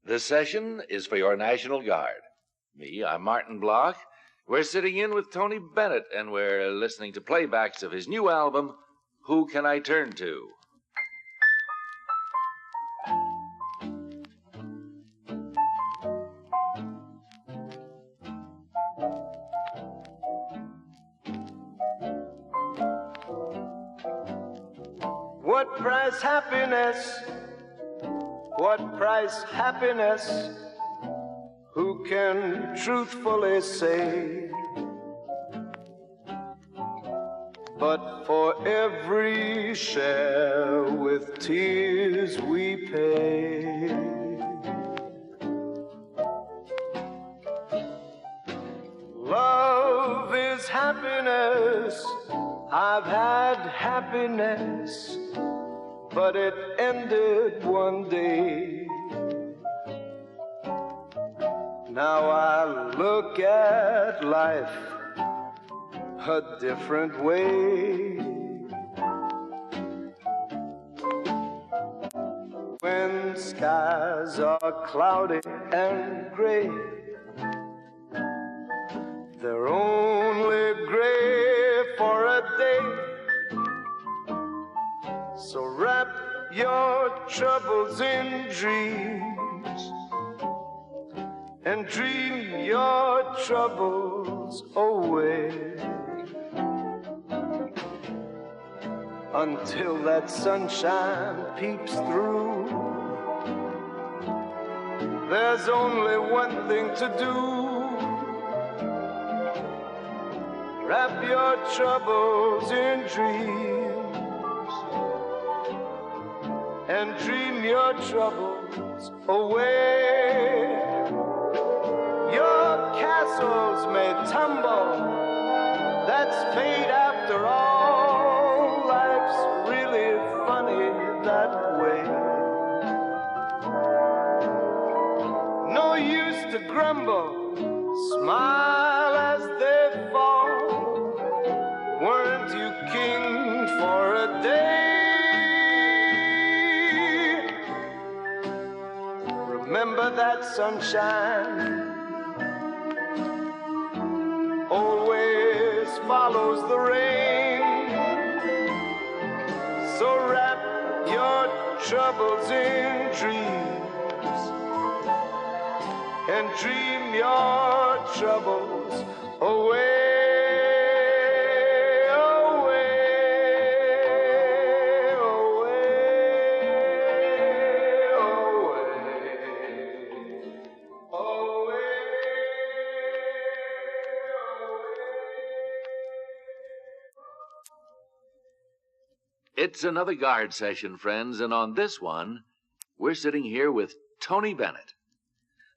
This session is for your National Guard. Me, I'm Martin Block. We're sitting in with Tony Bennett, and we're listening to playbacks of his new album, Who Can I Turn To? What price happiness? What price happiness? Who can truthfully say? But for every share with tears we pay. Love is happiness. I've had happiness, but it ended one day. Now I look at life a different way. When skies are cloudy and gray, they're only gray for a day. So wrap your troubles in dreams and dream your troubles away until that sunshine peeps through. There's only one thing to do. Wrap your troubles in dreams and dream your troubles away. Your castles may tumble, that's fate after all. Life's really funny that way. No use to grumble, smile as they fall. Weren't you king for a day? Remember that sunshine always follows the rain. So wrap your troubles in dreams and dream your troubles away. It's another Guard session, friends, and on this one, we're sitting here with Tony Bennett.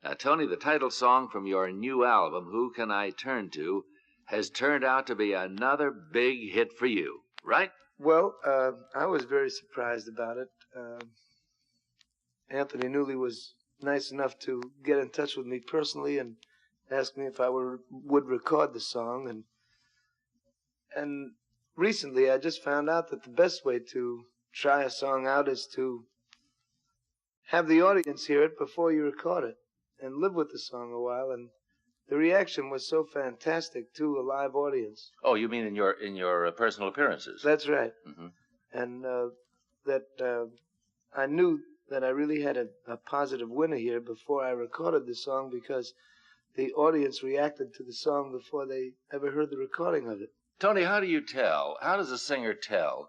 Now, Tony, the title song from your new album, Who Can I Turn To, has turned out to be another big hit for you, right? Well, I was very surprised about it. Anthony Newley was nice enough to get in touch with me personally and ask me if I would record the song. And recently, I just found out that the best way to try a song out is to have the audience hear it before you record it and live with the song a while. And the reaction was so fantastic to a live audience. Oh, you mean in your personal appearances? That's right. Mm-hmm. And I knew that I really had a positive winner here before I recorded the song, because the audience reacted to the song before they ever heard the recording of it. Tony, how does a singer tell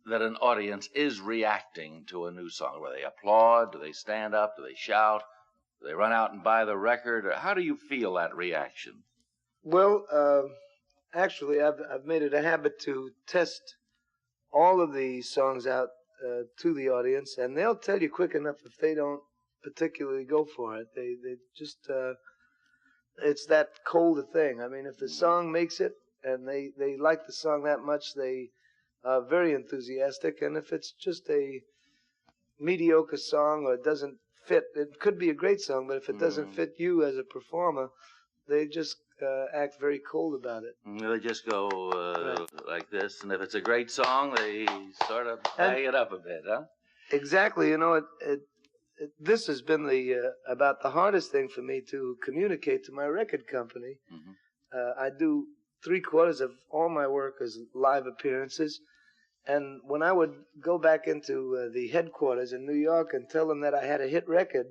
that an audience is reacting to a new song? Where they applaud, do they stand up, do they shout, do they run out and buy the record? Or how do you feel that reaction? Well, actually, I've made it a habit to test all of the songs out to the audience, and they'll tell you quick enough if they don't particularly go for it. They just, it's that cold a thing. I mean, if the song makes it, and they like the song that much, they are very enthusiastic. And if it's just a mediocre song or it doesn't fit, it could be a great song, but if it doesn't fit you as a performer, they just act very cold about it. They just go like this, and if it's a great song, they sort of bang it up a bit, huh? Exactly. You know, this has been about the hardest thing for me to communicate to my record company. Mm-hmm. I do 3/4 of all my work as live appearances. And when I would go back into the headquarters in New York and tell them that I had a hit record,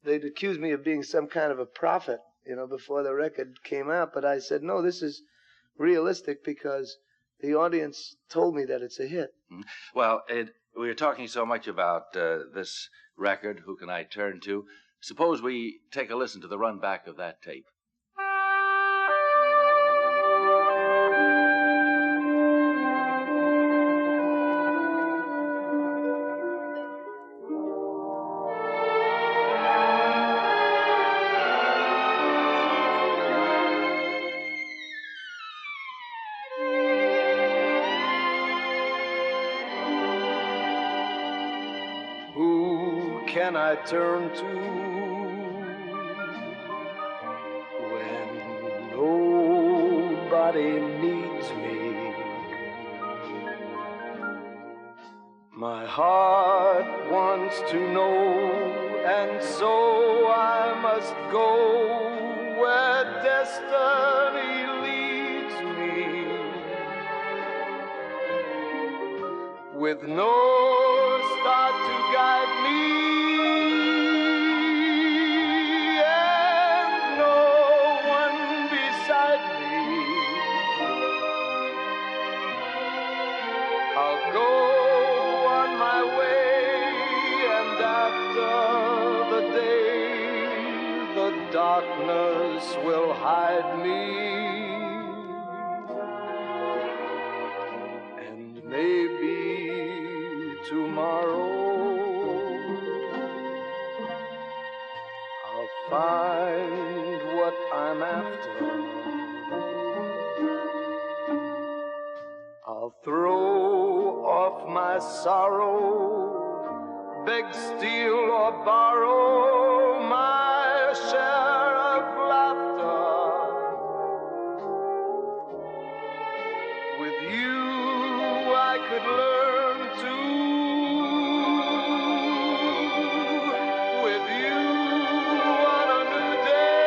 they'd accuse me of being some kind of a prophet, before the record came out. But I said, no, this is realistic because the audience told me that it's a hit. Well, we were talking so much about this record, Who Can I Turn To? Suppose we take a listen to the run back of that tape. Can I turn to when nobody needs me? My heart wants to know, and so I must go where destiny leads me, with no star to guide me. I'll go on my way, and after the day, the darkness will hide me. And maybe tomorrow I'll find what I'm after. I'll throw off my sorrow, beg, steal, or borrow my share of laughter. With you I could learn to, with you on a new day.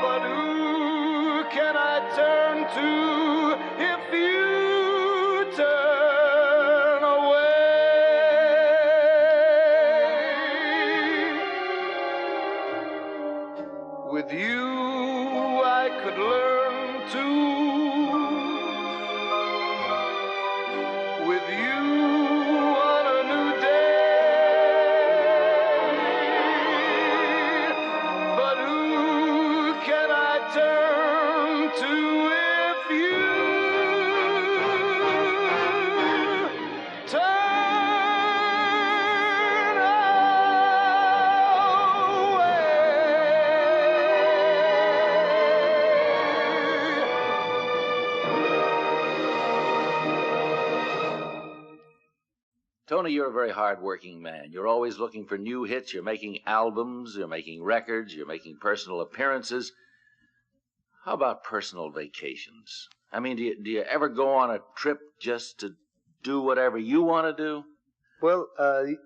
But who can I turn to if you turn away? With you I could learn to, with you on a new day. But who can I turn to if you turn Tony, you're a very hard-working man. You're always looking for new hits. You're making albums, you're making records, you're making personal appearances. How about personal vacations? I mean, do you ever go on a trip just to do whatever you want to do? Well,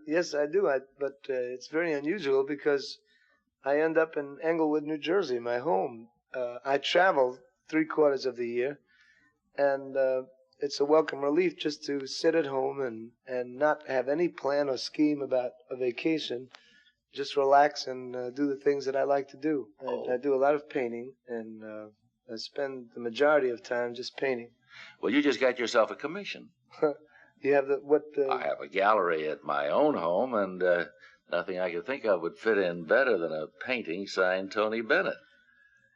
yes, I do. But it's very unusual because I end up in Englewood, New Jersey, my home. I travel 3/4 of the year, and it's a welcome relief just to sit at home and not have any plan or scheme about a vacation. Just relax and do the things that I like to do. I do a lot of painting, and I spend the majority of time just painting. Well, you just got yourself a commission. You have I have a gallery at my own home, and nothing I could think of would fit in better than a painting signed Tony Bennett.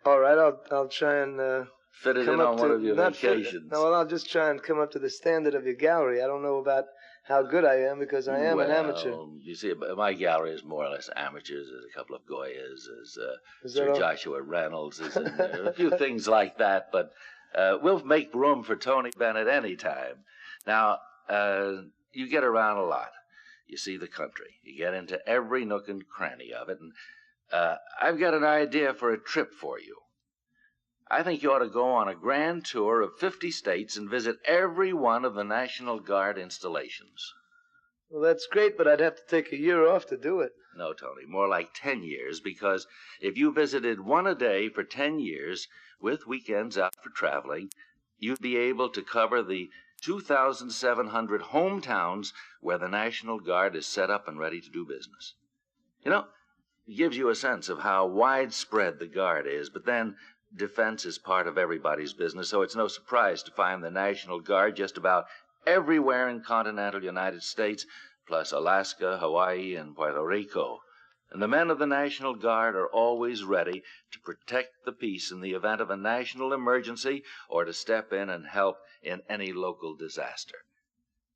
All right, I'll try and fit it in on one of your vacations. No, well, I'll just try and come up to the standard of your gallery. I don't know about how good I am because I am an amateur. You see, my gallery is more or less amateurs. There's a couple of Goyas. There's Sir Joshua Reynolds. There's a few things like that. But we'll make room for Tony Bennett anytime. Now, you get around a lot. You see the country. You get into every nook and cranny of it. And I've got an idea for a trip for you. I think you ought to go on a grand tour of 50 states and visit every one of the National Guard installations. Well, that's great, but I'd have to take a year off to do it. No, Tony, more like 10 years, because if you visited one a day for 10 years, with weekends out for traveling, you'd be able to cover the 2,700 hometowns where the National Guard is set up and ready to do business. You know, it gives you a sense of how widespread the Guard is, but then defense is part of everybody's business, so it's no surprise to find the National Guard just about everywhere in continental United States, plus Alaska, Hawaii, and Puerto Rico. And the men of the National Guard are always ready to protect the peace in the event of a national emergency or to step in and help in any local disaster.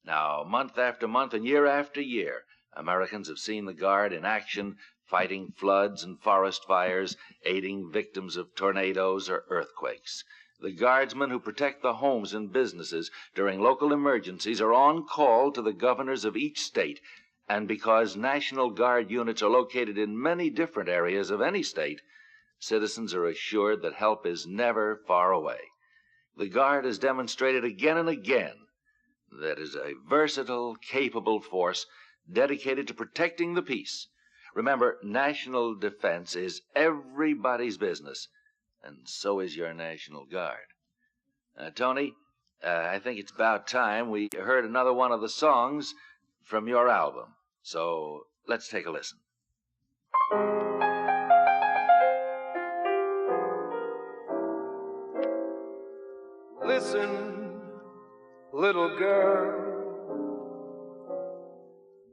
Now, month after month and year after year, Americans have seen the Guard in action, fighting floods and forest fires, aiding victims of tornadoes or earthquakes. The guardsmen who protect the homes and businesses during local emergencies are on call to the governors of each state, and because National Guard units are located in many different areas of any state, citizens are assured that help is never far away. The Guard has demonstrated again and again that it is a versatile, capable force dedicated to protecting the peace. Remember, national defense is everybody's business, and so is your National Guard. Tony, I think it's about time we heard another one of the songs from your album. So let's take a listen. Listen, little girl,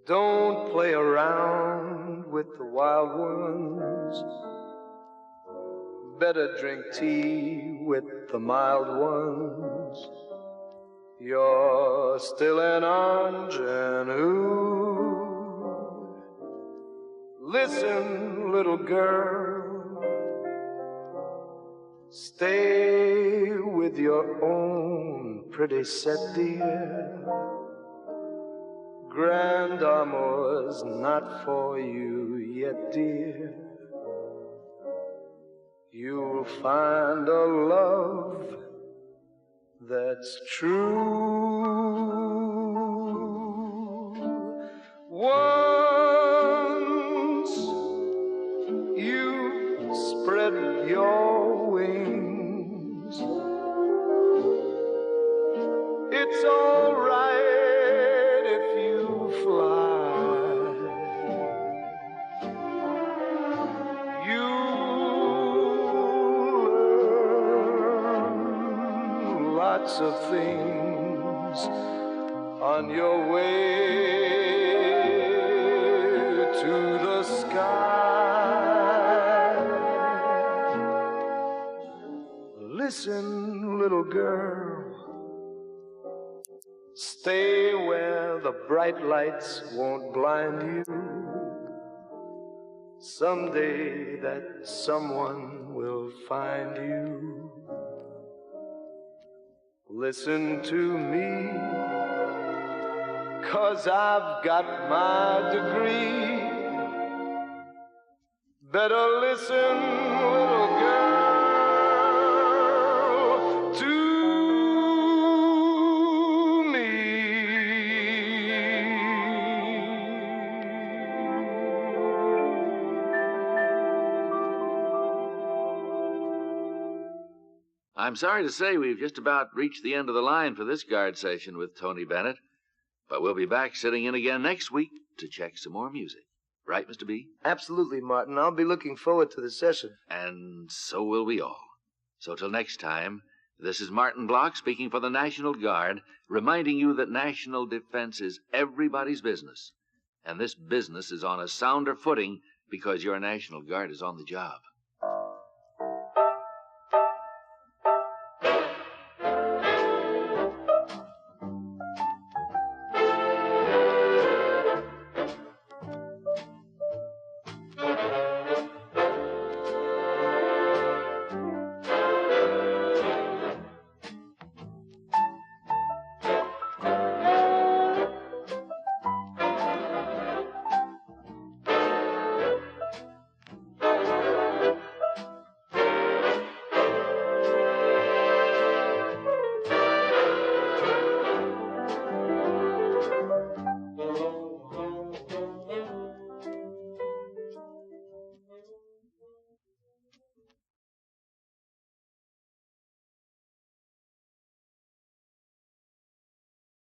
don't play around with the wild ones. Better drink tea with the mild ones. You're still an ingenue. Listen, little girl, stay with your own pretty set, dear. Grand amour's not for you yet, dear. You'll find a love that's true. Once you spread your wings, it's all right if you fly. You learn lots of things on your way to the sky. Listen, little girl, stay where the bright lights won't blind you. Someday that someone will find you. Listen to me, 'cause I've got my degree. Better listen, little girl, to me. I'm sorry to say we've just about reached the end of the line for this Guard session with Tony Bennett, but we'll be back sitting in again next week to check some more music. Right, Mr. B? Absolutely, Martin. I'll be looking forward to the session. And so will we all. So till next time, this is Martin Block speaking for the National Guard, reminding you that national defense is everybody's business. And this business is on a sounder footing because your National Guard is on the job.